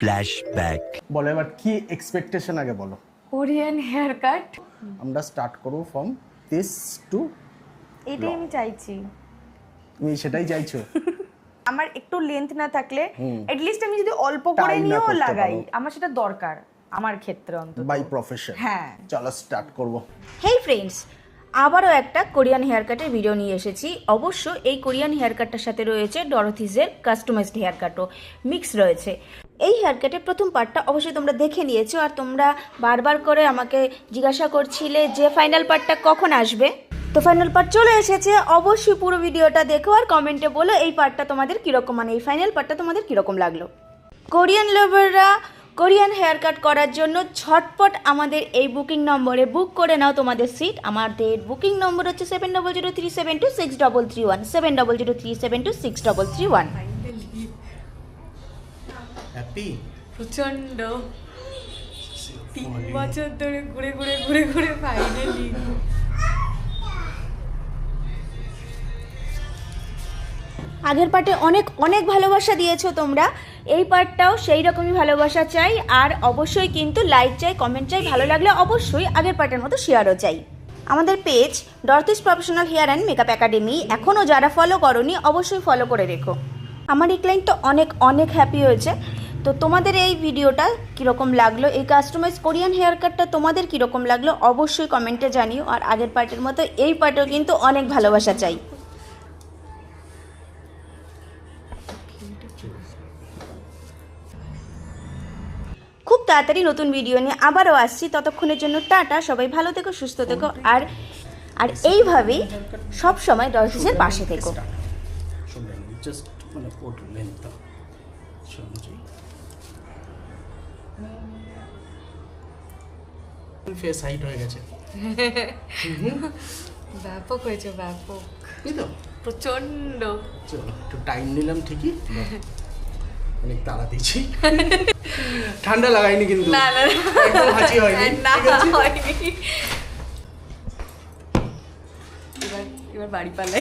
Flashback. বলো এবার কি এক্সপেকটেশন আগে বলো। কোরিয়ান হেয়ার কাট, আমরা স্টার্ট করব ফ্রম দিস টু, এটাই আমি চাইছি। তুমি সেটাই চাইছো? আমার একটু লেন্থ না থাকলে এটলিস্ট আমি যদি অল্প Tie করে না নিয়েও করতে লাগাই, পারো। আমার সেটা দরকার আমার ক্ষেত্রে অন্তত। By profession. হ্যাঁ। চলো স্টার্ট করব। হেই ফ্রেন্ডস, আবারও একটা কোরিয়ান হেয়ার কাটের ভিডিও নিয়ে এসেছি। অবশ্য এই কোরিয়ান হেয়ার কাটটার সাথে রয়েছে ডরথিজের কাস্টমাইজড হেয়ার কাটও মিক্স রয়েছে। এই হেয়ার কাটের প্রথম পার্টটা অবশ্যই তোমরা দেখে নিয়েছো, আর তোমরা বারবার করে আমাকে জিজ্ঞাসা করছিলে যে ফাইনাল পার্টটা কখন আসবে। তো ফাইনাল পার্ট চলে এসেছে, অবশ্যই পুরো ভিডিওটা দেখো আর কমেন্টে বলো এই পার্টটা তোমাদের কীরকম, মানে এই ফাইনাল পার্টটা তোমাদের কীরকম লাগলো। কোরিয়ান লাভাররা কোরিয়ান হেয়ার কাট করার জন্য ঝটপট আমাদের এই বুকিং নম্বরে বুক করে নাও তোমাদের সিট। আমাদের বুকিং নম্বর হচ্ছে 7003726331, 7003726331। হ্যাপি? প্রচন্ড 3 বছর ধরে ঘুরে ঘুরে ঘুরে ঘুরে ফাইনালি আগের পার্টে অনেক অনেক ভালোবাসা দিয়েছো তোমরা, এই পার্টটাও সেই রকমই ভালোবাসা চাই। আর অবশ্যই কিন্তু লাইক চাই, কমেন্ট চাই, ভালো লাগলে অবশ্যই আগের পার্টের মতো শেয়ারও চাই। আমাদের page Dorothy's professional hair and makeup academy এখনও যারা ফলো করোনি অবশ্যই ফলো করে রেখো। আমার এই ক্লায়েন্ট তো অনেক অনেক হ্যাপি হয়েছে। তো তোমাদের এই ভিডিওটা কীরকম লাগলো, এই কাস্টমাইজ কোরিয়ান হেয়ার কাটটা তোমাদের কীরকম লাগলো অবশ্যই কমেন্টে জানিও। আর আগের পার্টের মতো এই পার্টেও কিন্তু অনেক ভালোবাসা চাই। খুব তাড়াতাড়ি নতুন ভিডিও নিয়ে আবারও আসছি, ততক্ষণের জন্য টাটা, সবাই ভালো থেকো, সুস্থ থেকো, আর আর এইভাবেই সব সময় ডরথিসের পাশে থেকো। জাস্ট মানে ওর লেন্থটা ফেস হাইট হয়ে গেছে। ব্যাপক হয়েছে, ব্যাপক এই তো প্রচন্ড। চলো একটু টাইম নিলাম ঠিকই, অনেক তাড়া দিচ্ছি। ঠান্ডা লাগাইনি কিন্তু, না না একদম হাঁচি হয়নি। না ঠিক আছে? হয়নি। এবার বাড়ি পালাই।